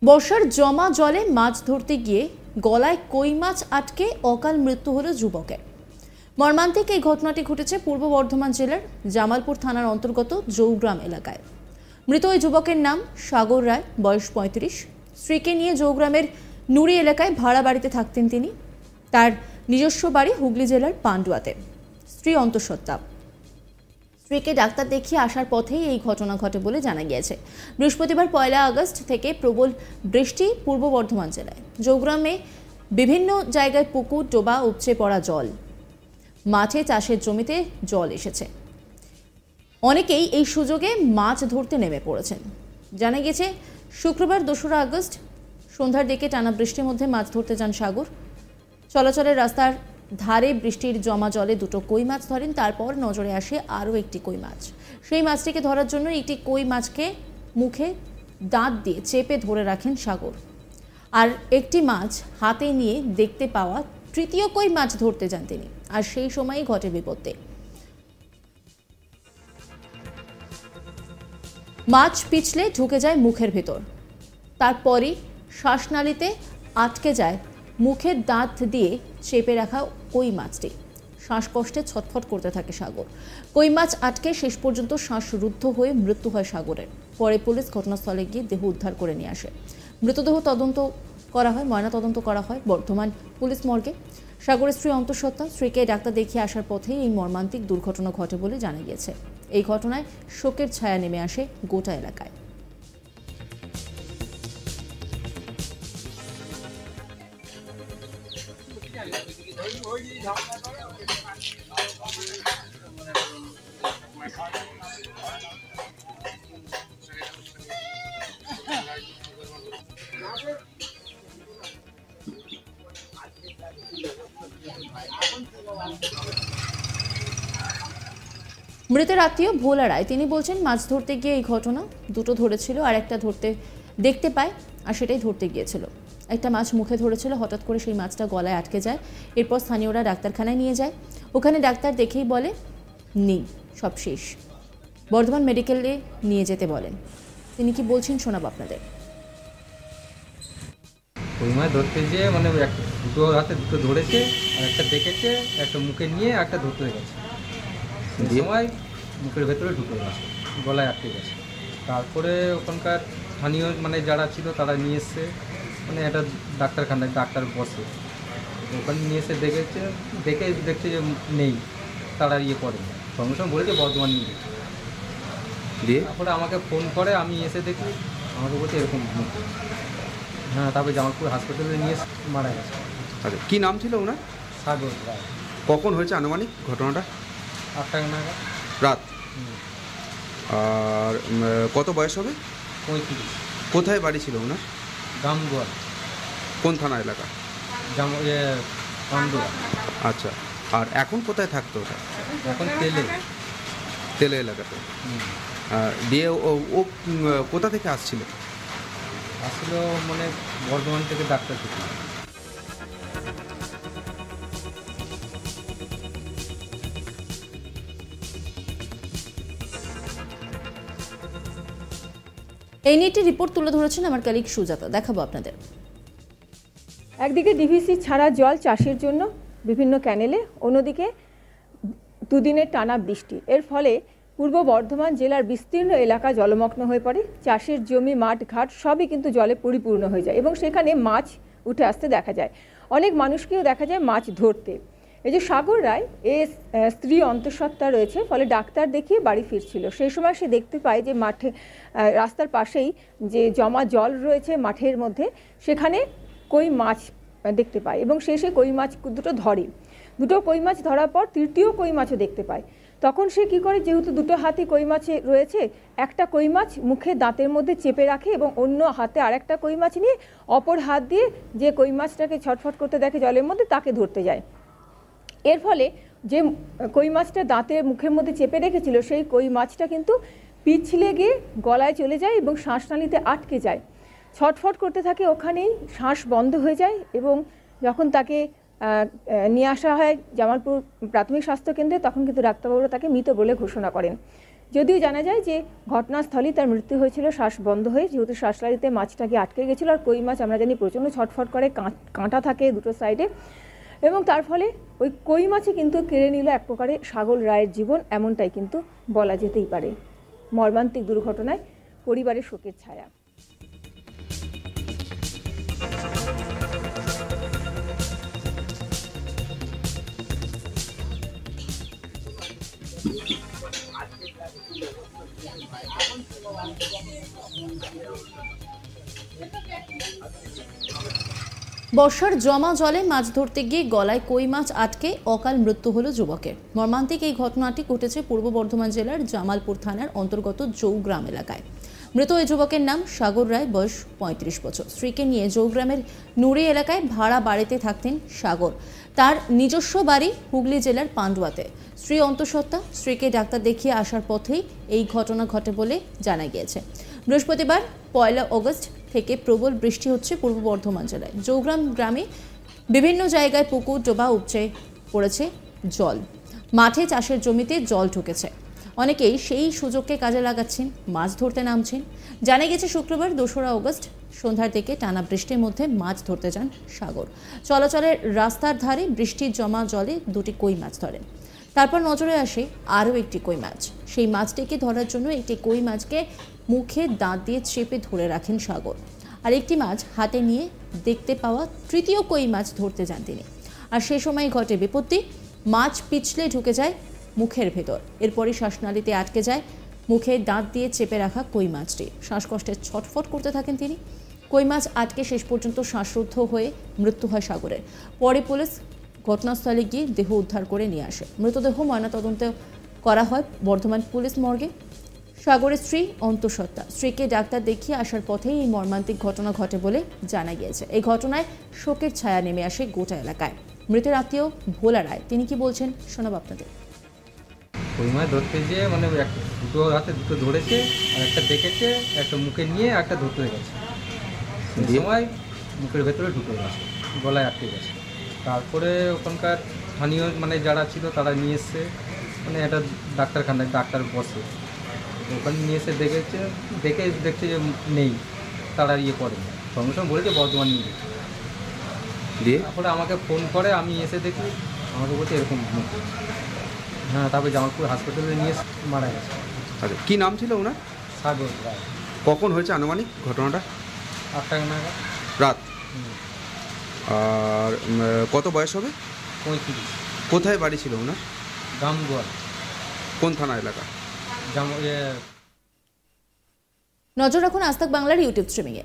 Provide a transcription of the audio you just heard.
বর্ষার জমা জলে মাছ ধরতে গিয়ে গলায় কই মাছ আটকে অকাল মৃত্যু হলো যুবকের। মর্মান্তিক এই ঘটনাটি ঘটেছে পূর্ব বর্ধমান জেলার জামালপুর থানার অন্তর্গত জৌগ্রাম এলাকায়। মৃত ওই যুবকের নাম সাগর রায়, বয়স 35। স্ত্রীকে নিয়ে জৌগ্রামের নুড়ি এলাকায় ভাড়া বাড়িতে থাকতেন তিনি। তার নিজস্ব বাড়ি হুগলি জেলার পান্ডুয়াতে। স্ত্রী অন্তঃসত্ত্বা। স্ত্রীকে ডাক্তার দেখিয়ে আসার পথেই এই ঘটনা ঘটে বলে জানা গিয়েছে। বৃহস্পতিবার 1 আগস্ট থেকে প্রবল বৃষ্টি পূর্ব বর্ধমান জেলায়। জৌগ্রামে বিভিন্ন জায়গায় পুকুর, ডোবা, উপচে পড়া জল, মাঠে চাষের জমিতে জল এসেছে। অনেকেই এই সুযোগে মাছ ধরতে নেমে পড়েছেন। জানা গেছে শুক্রবার 2 আগস্ট সন্ধ্যার দিকে টানা বৃষ্টির মধ্যে মাছ ধরতে যান সাগর। চলাচলের রাস্তার ধারে বৃষ্টির জমা জলে দুটো কই মাছ ধরেন। তারপর নজরে আসে আরও একটি কই মাছ। সেই মাছটিকে ধরার জন্য একটি কই মাছকে মুখে দাঁত দিয়ে চেপে ধরে রাখেন সাগর। আর একটি মাছ হাতে নিয়ে দেখতে পাওয়া তৃতীয় কই মাছ ধরতে যান তিনি। আর সেই সময়ই ঘটে বিপত্তি। মাছ পিছলে ঢুকে যায় মুখের ভেতর। তারপরই শ্বাসনালীতে আটকে যায় মুখের দাঁত দিয়ে চেপে রাখা কই মাছটি। শ্বাসকষ্টে ছটফট করতে থাকে সাগর। কই মাছ আটকে শেষ পর্যন্ত শ্বাসরুদ্ধ হয়ে মৃত্যু হয় সাগরের। পরে পুলিশ ঘটনাস্থলে গিয়ে দেহ উদ্ধার করে নিয়ে আসে। মৃতদেহ তদন্ত করা হয়, ময়নাতদন্ত করা হয় বর্ধমান পুলিশ মর্গে। সাগরের স্ত্রী অন্তঃসত্ত্বা। স্ত্রীকে ডাক্তার দেখিয়ে আসার পথেই এই মর্মান্তিক দুর্ঘটনা ঘটে বলে জানা গিয়েছে। এই ঘটনায় শোকের ছায়া নেমে আসে গোটা এলাকায়। মৃতের আত্মীয় ভোলা রায় তিনি বলছেন, মাছ ধরতে গিয়ে এই ঘটনা। দুটো ধরেছিল আর একটা ধরতে দেখতে পায়, আর সেটাই ধরতে গিয়েছিল। একটা মাছ মুখে ধরেছিল, হঠাৎ করে সেই মাছটা গলায় আটকে যায়। এরপর স্থানীয়রা ডাক্তারখানায় নিয়ে যায়। ওখানে ডাক্তার দেখেই বলে নেই, সব শেষ। বর্ধমান মেডিকেলে নিয়ে যেতে বলেন। তিনি কি বলছেন শোনাব আপনাদের। ওই মাছ ধরতে যেয়ে মানে দুটো হাতে দুটো ধরেছে, আর একটা দেখেছে, একটা মুখে নিয়ে একটা ধরতে গেছে। সেই সময় মুখের ভেতরে ঢুকে গেছে, গলায় আটকে গেছে। তারপরে ওখানকার স্থানীয় মানে যারা ছিল তারা নিয়ে এসছে, মানে একটা ডাক্তারখানায় ডাক্তার বসে, ওখানে নিয়ে এসে দেখছে যে নেই। তারা ইয়ে করে সঙ্গে সঙ্গে বলেছে বর্ধমান নিয়ে যেতে। দিয়ে তারপরে আমাকে ফোন করে, আমি এসে দেখি, আমাকে বলছে এরকম মুখ। হ্যাঁ, তারপরে জামালপুর হাসপাতালে নিয়ে মারা গেছে। আচ্ছা, কী নাম ছিল ওনার? সাগর রায়। কখন হয়েছে আনুমানিক ঘটনাটা? 8টা নাগাদ রাত। আর কত বয়স হবে? 35। কোথায় বাড়ি ছিল ওনার? গামদুয়ার। কোন থানা এলাকা? পান্ডুয়া। আচ্ছা, আর এখন কোথায় থাকতো ওটা? এখন তেলে এলাকাতে। দিয়ে ও কোথা থেকে আসছিল? মানে বর্ধমান থেকে ডাক্তার থেকে। এই নিয়ে একটি রিপোর্ট তুলে ধরেছেন আমার কলিগ সুজাতা, দেখাবো আপনাদের। একদিকে ডিভিসি ছাড়া জল চাষের জন্য বিভিন্ন ক্যানেলে, অন্যদিকে দুদিনের টানা বৃষ্টি। এর ফলে পূর্ব বর্ধমান জেলার বিস্তীর্ণ এলাকা জলমগ্ন হয়ে পড়ে। চাষের জমি, মাঠ, ঘাট সবই কিন্তু জলে পরিপূর্ণ হয়ে যায় এবং সেখানে মাছ উঠে আসতে দেখা যায়। অনেক মানুষকেও দেখা যায় মাছ ধরতে। এই যে সাগর রায়, এর স্ত্রী অন্তঃসত্ত্বা রয়েছে, ফলে ডাক্তার দেখিয়ে বাড়ি ফিরছিল। সেই সময় সে দেখতে পায় যে মাঠে, রাস্তার পাশেই যে জমা জল রয়েছে মাঠের মধ্যে, সেখানে কই মাছ দেখতে পায় এবং সে কই মাছ দুটো ধরে। দুটো কই মাছ ধরার পর তৃতীয় কই মাছও দেখতে পায়। তখন সে কী করে, যেহেতু দুটো হাতে কই মাছ রয়েছে, একটা কই মাছ মুখে দাঁতের মধ্যে চেপে রাখে এবং অন্য হাতে আরেকটা কই মাছ নিয়ে অপর হাত দিয়ে যে কই মাছটাকে ছটফট করতে দেখে জলের মধ্যে, তাকে ধরতে যায়। এর ফলে যে কই মাছটা দাঁতের মুখের মধ্যে চেপে রেখেছিল, সেই কই মাছটা কিন্তু পিছলে গিয়ে গলায় চলে যায় এবং শ্বাসনালীতে আটকে যায়। ছটফট করতে থাকে, ওখানেই শ্বাস বন্ধ হয়ে যায় এবং যখন তাকে নিয়ে আসা হয় জামালপুর প্রাথমিক স্বাস্থ্যকেন্দ্রে, তখন কিন্তু ডাক্তারবাবুরা তাকে মৃত বলে ঘোষণা করেন। যদিও জানা যায় যে ঘটনাস্থলেই তার মৃত্যু হয়েছিল শ্বাস বন্ধ হয়ে, যেহেতু শ্বাসনালীতে মাছটাকে আটকে গেছিলো। আর কই মাছ আমরা জানি প্রচণ্ড ছটফট করে, কাঁটা থাকে দুটো সাইডে, এবং তার ফলে ওই কই মাছে কিন্তু কেড়ে নিল এক প্রকারে সাগর রায়ের জীবন, এমনটাই কিন্তু বলা যেতেই পারে। মর্মান্তিক দুর্ঘটনায় পরিবারের শোকের ছায়া। বর্ষার জমা জলে মাছ ধরতে গিয়ে গলায় কই মাছ আটকে অকাল মৃত্যু হলো যুবকের। মর্মান্তিক এই ঘটনাটি ঘটেছে পূর্ব বর্ধমান জেলার জামালপুর থানার অন্তর্গত জৌগ্রাম এলাকায়। মৃত ওই যুবকের নাম সাগর রায়, বয়স 35 বছর। স্ত্রীকে নিয়ে জৌগ্রামের নুড়ি এলাকায় ভাড়া বাড়িতে থাকতেন সাগর। তার নিজস্ব বাড়ি হুগলি জেলার পান্ডুয়াতে। স্ত্রী অন্তঃসত্ত্বা, স্ত্রীকে ডাক্তার দেখিয়ে আসার পথেই এই ঘটনা ঘটে বলে জানা গিয়েছে। বৃহস্পতিবার 1 অগস্ট থেকে প্রবল বৃষ্টি হচ্ছে পূর্ব বর্ধমান জেলায়। জৌগ্রাম গ্রামে বিভিন্ন জায়গায় পুকুর, ডোবা উপচে পড়েছে জল। মাঠে চাষের জমিতে জল ঢুকেছে। অনেকেই সেই সুযোগকে কাজে লাগাচ্ছেন, মাছ ধরতে নামছেন। জানা গেছে শুক্রবার 2 অগস্ট সন্ধ্যার দিকে টানা বৃষ্টির মধ্যে মাছ ধরতে যান সাগর। চলাচলের রাস্তার ধারে বৃষ্টির জমা জলে 2টি কই মাছ ধরেন। তারপর নজরে আসে আরও একটি কই মাছ। সেই মাছটিকে ধরার জন্য একটি কই মাছকে মুখে দাঁত দিয়ে চেপে ধরে রাখেন সাগর। আর একটি মাছ হাতে নিয়ে দেখতে পাওয়া তৃতীয় কই মাছ ধরতে যান তিনি। আর সে সময় ঘটে বিপত্তি। মাছ পিছলে ঢুকে যায় মুখের ভেতর। এরপরই শ্বাসনালীতে আটকে যায় মুখে দাঁত দিয়ে চেপে রাখা কই মাছটি। শ্বাসকষ্টে ছটফট করতে থাকেন তিনি। কই মাছ আটকে শেষ পর্যন্ত শ্বাসরুদ্ধ হয়ে মৃত্যু হয় সাগরের। পরে পুলিশ ঘটনাস্থলে গিয়ে দেহ উদ্ধার করে নিয়ে আসে। মৃতদেহ ময়নাতদন্ত করা হয় বর্ধমান পুলিশ মর্গে। সাগরের স্ত্রী অন্তঃসত্ত্বা, স্ত্রীকে ডাক্তার দেখিয়ে আসার পথেই এই মর্মান্তিক ঘটনা ঘটে বলে জানা গিয়েছে। এই ঘটনায় শোকের ছায়া নেমে আসে গোটা এলাকায়। মৃতের আত্মীয় ভোলা রায়, তিনি কি বলছেন শোনাব আপনাদের। কই মাছ ধরতে যেয়ে মানে দুটো হাতে দুটো ধরেছে, আর একটা দেখেছে, একটা মুখে নিয়ে একটা ধরতে গেছে। সেই সময় মুখের ভেতরে ঢুকে গেছে, গলায় আটকে গেছে। তারপরে ওখানকার স্থানীয় মানে যারা ছিল তারা নিয়ে এসছে, মানে একটা ডাক্তারখানায় ডাক্তার বসে, ওখানে নিয়ে এসে দেখছে যে নেই, তারা করে সঙ্গে সঙ্গে বলেছে বর্ধমান নিয়ে দিয়ে তারপরে আমাকে ফোন করে, আমি এসে দেখি, আমাকে বলছে এরকম মুখে। হ্যাঁ, তারপরে জামালপুর হাসপাতালে নিয়ে মারা গেছে। আচ্ছা, কী নাম ছিল ওনার? সাগর রায়। কখন হয়েছে আনুমানিক ঘটনাটা? 8টা নাগাদ রাত। আর কত বয়স হবে? 35। কোথায় বাড়ি ছিল ওনার? গামগোয়াল। কোন থানা এলাকা? নজর রাখুন আজ তাক বাংলার ইউটিউব স্ট্রিমিংয়ে।